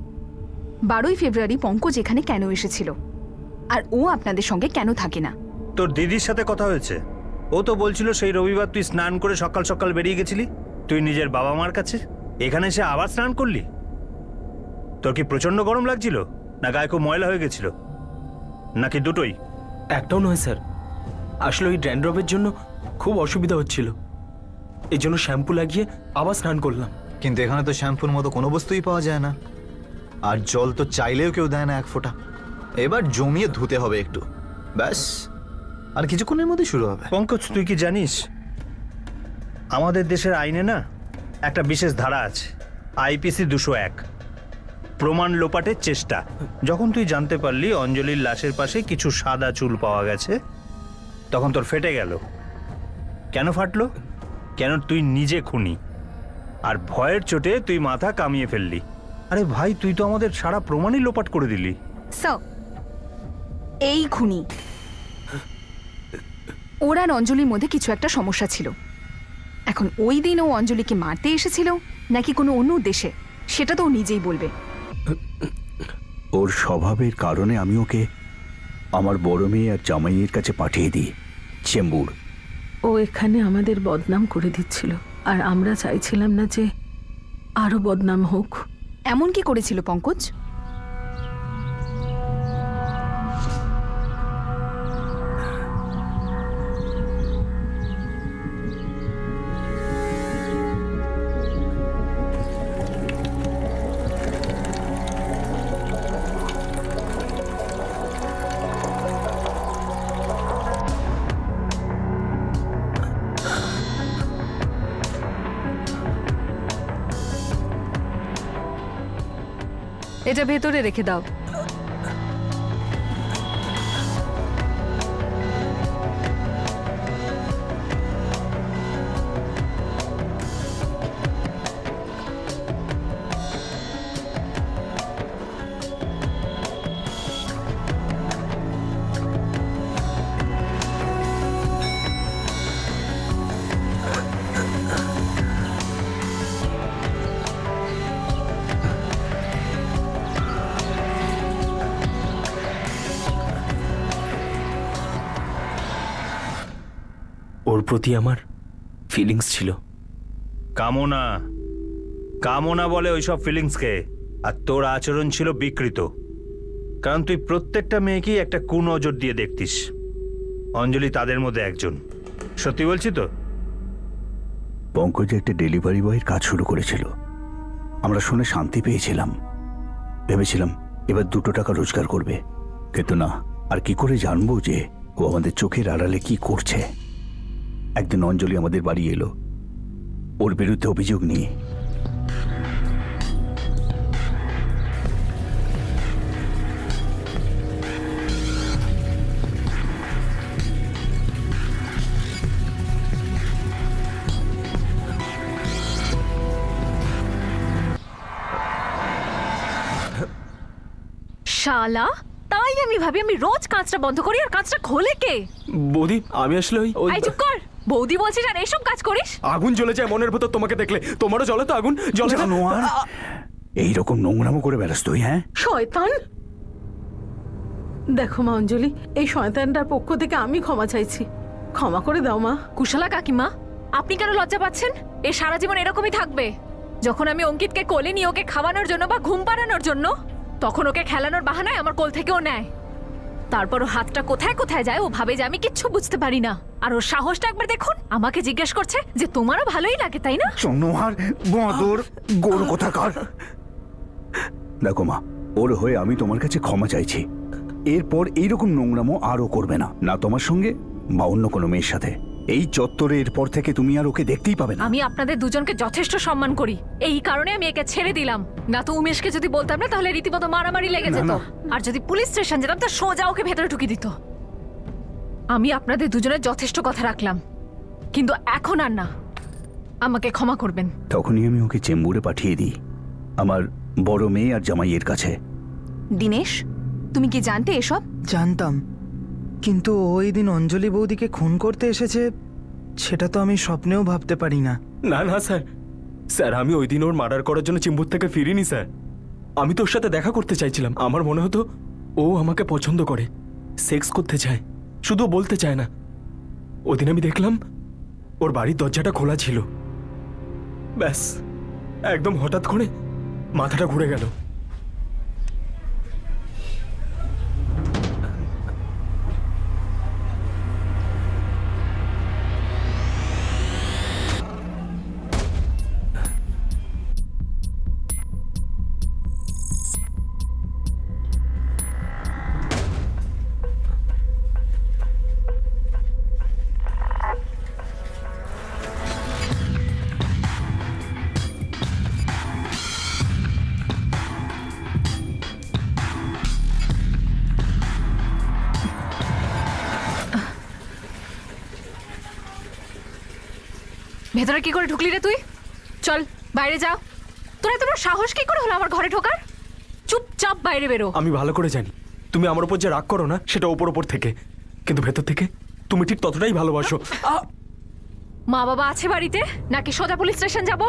12ই ফেব্রুয়ারি পঙ্কজ এখানে কেন এসেছিল, আর ও আপনাদের সঙ্গে কেন থাকে না? তোর দিদির সাথে কথা হয়েছে? ও তো বলছিল সেই রবিবার তুই স্নান করে সকাল সকাল বেরিয়ে গেছিলি তুই নিজের বাবা মার কাছে, এখানে এসে আবার স্নান করলি। তোর কি প্রচন্ড গরম লাগছিল, না গায়ে খুব ময়লা হয়ে গেছিল, নাকি দুটোই? একটাও নয় স্যার, আসলে ওই ড্যান্ড্রফের জন্য খুব অসুবিধা হচ্ছিল, এই জন্য শ্যাম্পু লাগিয়ে আবার স্নান করলাম। কিন্তু এখানে তো শ্যাম্পুর মতো কোনো বস্তুই পাওয়া যায় না, আর জল তো চাইলেও কেউ দেয় না এক ফোঁটা। এবার জমিয়ে ধুতে হবে একটু, ব্যাস, আর কিছুক্ষণের মধ্যে শুরু হবে। পঙ্কজ, তুই কি জানিস আমাদের দেশের আইনে না একটা বিশেষ ধারা আছে, আইপিসি 201, প্রমাণ লোপাটের চেষ্টা। যখন তুই জানতে পারলি অঞ্জলির লাশের পাশে কিছু সাদা চুল পাওয়া গেছে, তখন তোর ফেটে গেল। কেন ফাটলো? কেন তুই নিজে খুনি, আর ভয়ের চোটে তুই মাথা কামিয়ে ফেললি। আরে ভাই, তুই তো আমাদের সারা প্রমাণই লোপাট করে দিলি। স্যার, এই খুনি ওর আর অঞ্জলির মধ্যে কিছু একটা সমস্যা ছিল। এখন ওই দিন ও অঞ্জলিকে মারতে এসেছিল নাকি কোনো অন্য উদ্দেশ্যে, সেটা তো ও নিজেই বলবে। ওর স্বভাবের কারণে আমি ওকে আমার বড় মেয়ে আর জামাইয়ের কাছে পাঠিয়ে দিই চেম্বুর। ও এখানে আমাদের বদনাম করে দিচ্ছিল, আর আমরা চাইছিলাম না যে আরো বদনাম হোক। এমন কি করেছিল পঙ্কজ? এটা ভেতরে রেখে দাও। ওর প্রতি আমার ফিলিংস ছিল। কামনা, কামনা বলে ওইসব ফিলিংসকে, আর তোর আচরণ ছিল বিকৃত, কারণ তুই প্রত্যেকটা মেয়েকেই একটা কুনজর দিয়ে দেখতিস। অঞ্জলি তাদের মধ্যে একজন। সত্যি বলছি তো? পঙ্কজ একটা ডেলিভারি বয়ের কাজ শুরু করেছিল, আমরা শুনে শান্তি পেয়েছিলাম, ভেবেছিলাম এবার 2 টাকা রোজগার করবে, কিন্তু না। আর কি করে জানবো যে ও আমাদের চোখের আড়ালে কি করছে? একদিন অঞ্জলি আমাদের বাড়ি এলো ওর বিরুদ্ধে অভিযোগ নিয়ে। শালা, তাই আমি ভাবি আমি রোজ কাঁচটা বন্ধ করি আর কাঁচটা খোলে কে? বৌদি আমি আসলে আই চুপ কর। বৌদি বলছিস আর এইসব কাজ করিস? আগুন জ্বলে যায় মনের ভেতর তোমাকে দেখলে। তোমারও জ্বলে তো আগুন? জ্বলে না? জানোয়ার, এইরকম নোংরামো করে বেড়াস তুই? হ্যাঁ, শয়তান! দেখো মা অঞ্জলি, এই শয়তানটার পক্ষ থেকে আমি ক্ষমা চাইছি, ক্ষমা করে দাও মা। কুশলা কাকিমা, আপনি কেন লজ্জা পাচ্ছেন? এ সারা জীবন এরকমই থাকবে। যখন আমি অঙ্কিতকে কোলে নিয়ে ওকে খাওয়ানোর জন্য বা ঘুম পাড়ানোর জন্য, তখন ওকে খেলানোর বাহানায় আমার কোল থেকেও নেয়। তারপর ও হাতটা কোথায় কোথায় যায় ও ভাবে যে আমি কিচ্ছু বুঝতে পারি না। আর ওর সাহসটা একবার দেখুন, আমাকে জিজ্ঞেস করছে যে তোমারও ভালোই লাগে তাই না? জানোয়ার, বাঁদর, গোর কোথাকার! দেখো মা, ওর হয়ে আমি তোমার কাছে ক্ষমা চাইছি। এরপর এইরকম নোংরামো আরও করবে না, না তোমার সঙ্গে বা অন্য কোনো মেয়ের সাথে। এই চত্বরে এরপর থেকে তুমি আর ওকে দেখতেই পাবে না। আমি আপনাদের দুজনকে যথেষ্ট সম্মান করি, এই কারণে আমি একে ছেড়ে দিলাম। না তো উমেশকে যদি বলতাম না, তাহলে রীতিমতো মারামারি লেগে যেত। আর যদি পুলিশ স্টেশন যেতাম তো সোজা ওকে ভেতরে ঢুকিয়ে দিত। আমি আপনাদের দুজনের যথেষ্ট কথা রাখলাম, কিন্তু এখন আর না। আমাকে ক্ষমা করবেন। তখনই আমি ওকে চেম্বুরে পাঠিয়ে দিই, আমার বড় মেয়ে আর জামাইয়ের কাছে। দিনেশ, তুমি কি জানতে এসব? জানতাম, কিন্তু ওই দিন অঞ্জলি বৌদিকে খুন করতে এসেছে সেটা তো আমি স্বপ্নেও ভাবতে পারি না। না না স্যার, স্যার আমি ওই দিন ওর মার্ডার করার জন্য চেম্বুর থেকে ফিরিনি স্যার। আমি তো ওর সাথে দেখা করতে চাইছিলাম। আমার মনে হতো ও আমাকে পছন্দ করে, সেক্স করতে চায়, শুধু বলতে চায় না। ওদিন আমি দেখলাম ওর বাড়ির দরজাটা খোলা ছিল। ব্যাস, একদম হঠাৎ করে মাথাটা ঘুরে গেল। ভেতরে কি করে ঢুকলি রে তুই? চল বাইরে যাও। তোর এত বড় সাহস কি করে হলো আমার ঘরে ঢোকার? চুপচাপ বাইরে বেরো। আমি ভালো করে জানি তুমি আমার উপর যে রাগ করো না, সেটা ওপর থেকে, কিন্তু ভেতর থেকে তুমি ঠিক ততটাই ভালোবাসো। মা বাবা আছে বাড়িতে নাকি সোজা পুলিশ স্টেশন যাব?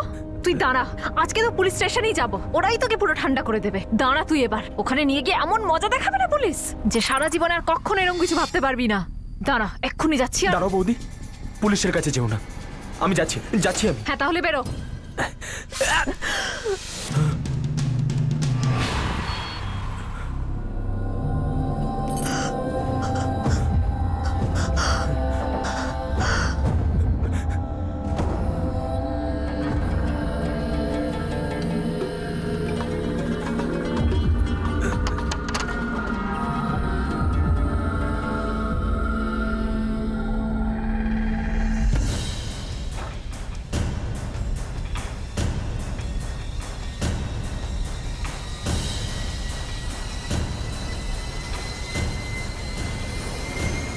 তুই দাঁড়া, আজকে তো পুলিশ স্টেশনেই যাব, ওরাই তোকে পুরো ঠান্ডা করে দেবে। দাঁড়া তুই, এবার ওখানে নিয়ে গিয়ে এমন মজা দেখাবে না পুলিশ যে সারা জীবন আর কখনো এরকম কিছু ভাবতে পারবি না। দাঁড়া, এক্ষুনি যাচ্ছি। আর দাঁড়াও বৌদি, পুলিশের কাছে যেও না। আমি যাচ্ছি যাচ্ছি আমি। হ্যাঁ তাহলে বেরো।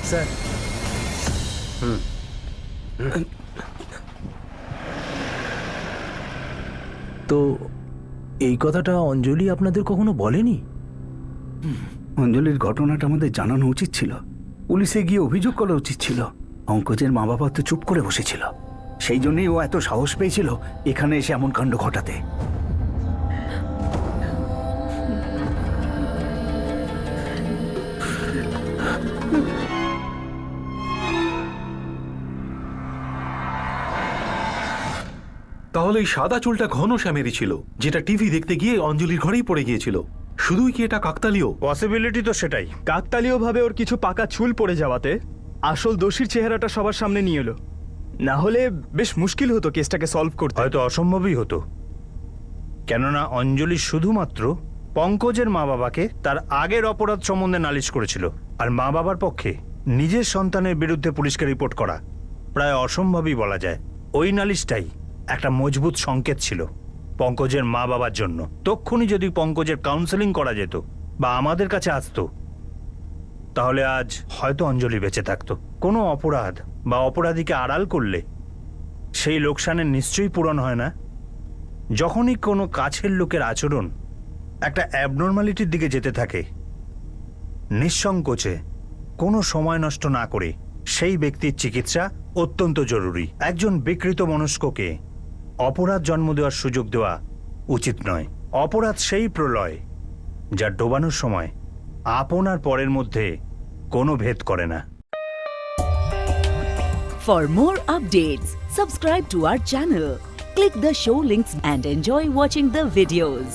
স্যার, তো এই কথাটা অঞ্জলি আপনাদের কখনো বলেনি? অঞ্জলির ঘটনাটা আমাদের জানানো উচিত ছিল, পুলিশে গিয়ে অভিযোগ করা উচিত ছিল। পঙ্কজের মা বাবা তো চুপ করে বসেছিল, সেই জন্যই ও এত সাহস পেয়েছিল এখানে এসে এমন কাণ্ড ঘটাতে। তাহলে এই সাদা চুলটা ঘন শ্যামেরই ছিল, যেটা টিভি দেখতে গিয়ে অঞ্জলির ঘরেই পড়ে গিয়েছিল। শুধুই কি এটা কাকতালীয়? পসিবিলিটি তো সেটাই। কাকতালীয়ভাবে ওর কিছু পাকা চুল পড়ে যাওয়াতে আসল দোষীর চেহারাটা সবার সামনে নিয়ে এলো। না হলে বেশ মুশকিল হতো কেসটাকে সলভ করতে। হয়তো অসম্ভবই হতো, কেননা অঞ্জলি শুধুমাত্র পঙ্কজের মা বাবাকে তার আগের অপরাধ সম্বন্ধে নালিশ করেছিল, আর মা বাবার পক্ষে নিজের সন্তানের বিরুদ্ধে পুলিশকে রিপোর্ট করা প্রায় অসম্ভবই বলা যায়। ওই নালিশটাই একটা মজবুত সংকেত ছিল পঙ্কজের মা বাবার জন্য। তক্ষুনি যদি পঙ্কজের কাউন্সেলিং করা যেত বা আমাদের কাছে আসতো, তাহলে আজ হয়তো অঞ্জলি বেঁচে থাকতো। কোনো অপরাধ বা অপরাধীকে আড়াল করলে সেই লোকসানের নিশ্চয়ই পূরণ হয় না। যখনই কোনো কাছের লোকের আচরণ একটা অ্যাবনর্মালিটির দিকে যেতে থাকে, নিঃসংকোচে কোনো সময় নষ্ট না করে সেই ব্যক্তির চিকিৎসা অত্যন্ত জরুরি। একজন বিকৃত মনস্ককে অপরাধ জন্ম দেওয়ার সুযোগ দেওয়া উচিত নয়। অপরাধ সেই প্রলয় যা ডোবানোর সময় আপন আর পরের মধ্যে কোনো ভেদ করে না। For more updates, subscribe to our channel, click the show links and enjoy watching the videos.